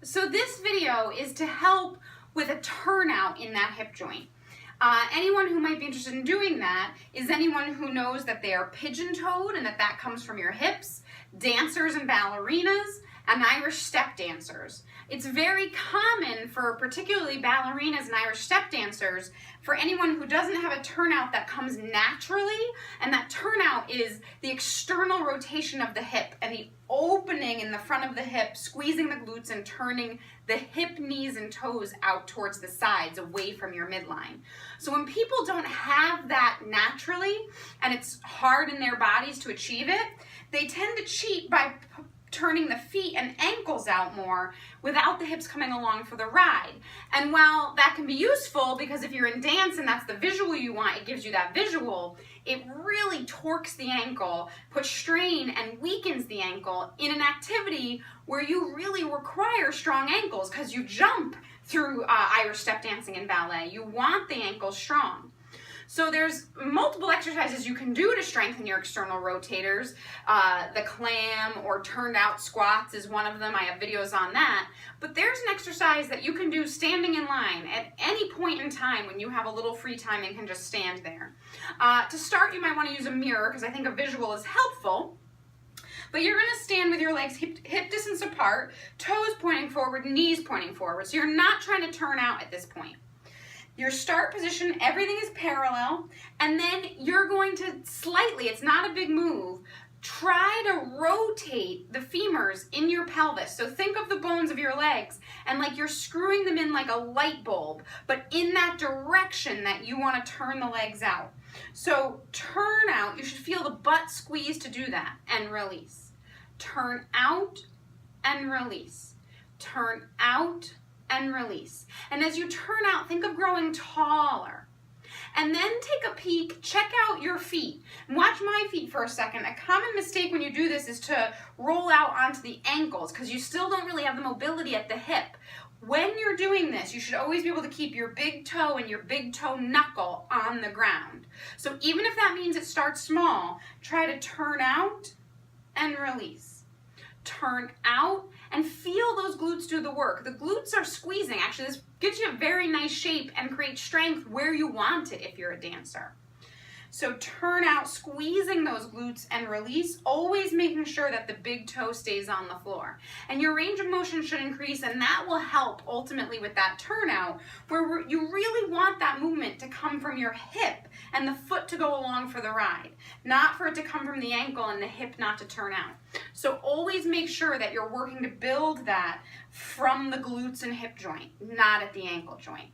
So this video is to help with a turnout in that hip joint. Anyone who might be interested in doing that is anyone who knows that they are pigeon-toed and that comes from your hips, dancers and ballerinas, and Irish step dancers. It's very common for particularly ballerinas and Irish step dancers for anyone who doesn't have a turnout that comes naturally, and that turnout is the external rotation of the hip and the opening in the front of the hip, squeezing the glutes and turning the hip, knees, and toes out towards the sides, away from your midline. So when people don't have that naturally, and it's hard in their bodies to achieve it, they tend to cheat by turning the feet and ankles out more without the hips coming along for the ride. And while that can be useful, because if you're in dance and that's the visual you want, it gives you that visual, it really torques the ankle, puts strain and weakens the ankle in an activity where you really require strong ankles because you jump through Irish step dancing and ballet. You want the ankles strong. So there's multiple exercises you can do to strengthen your external rotators. The clam or turned out squats is one of them. I have videos on that. But there's an exercise that you can do standing in line at any point in time when you have a little free time and can just stand there. To start, you might want to use a mirror because I think a visual is helpful. But you're going to stand with your legs hip distance apart, toes pointing forward, knees pointing forward. So you're not trying to turn out at this point. Your start position, everything is parallel, and then you're going to slightly, it's not a big move, try to rotate the femurs in your pelvis. So think of the bones of your legs and like you're screwing them in like a light bulb, but in that direction that you want to turn the legs out. So turn out, you should feel the butt squeeze to do that, and release. Turn out and release. Turn out and release. And as you turn out, think of growing taller. And then take a peek, check out your feet. Watch my feet for a second. A common mistake when you do this is to roll out onto the ankles because you still don't really have the mobility at the hip. When you're doing this, you should always be able to keep your big toe and your big toe knuckle on the ground. So even if that means it starts small, try to turn out and release. Turn out and feel those glutes do the work. The glutes are squeezing. Actually, this gives you a very nice shape and creates strength where you want it if you're a dancer. So turn out, squeezing those glutes, and release, always making sure that the big toe stays on the floor. And your range of motion should increase, and that will help ultimately with that turnout, where you really want that movement to come from your hip and the foot to go along for the ride, not for it to come from the ankle and the hip not to turn out. So always make sure that you're working to build that from the glutes and hip joint, not at the ankle joint.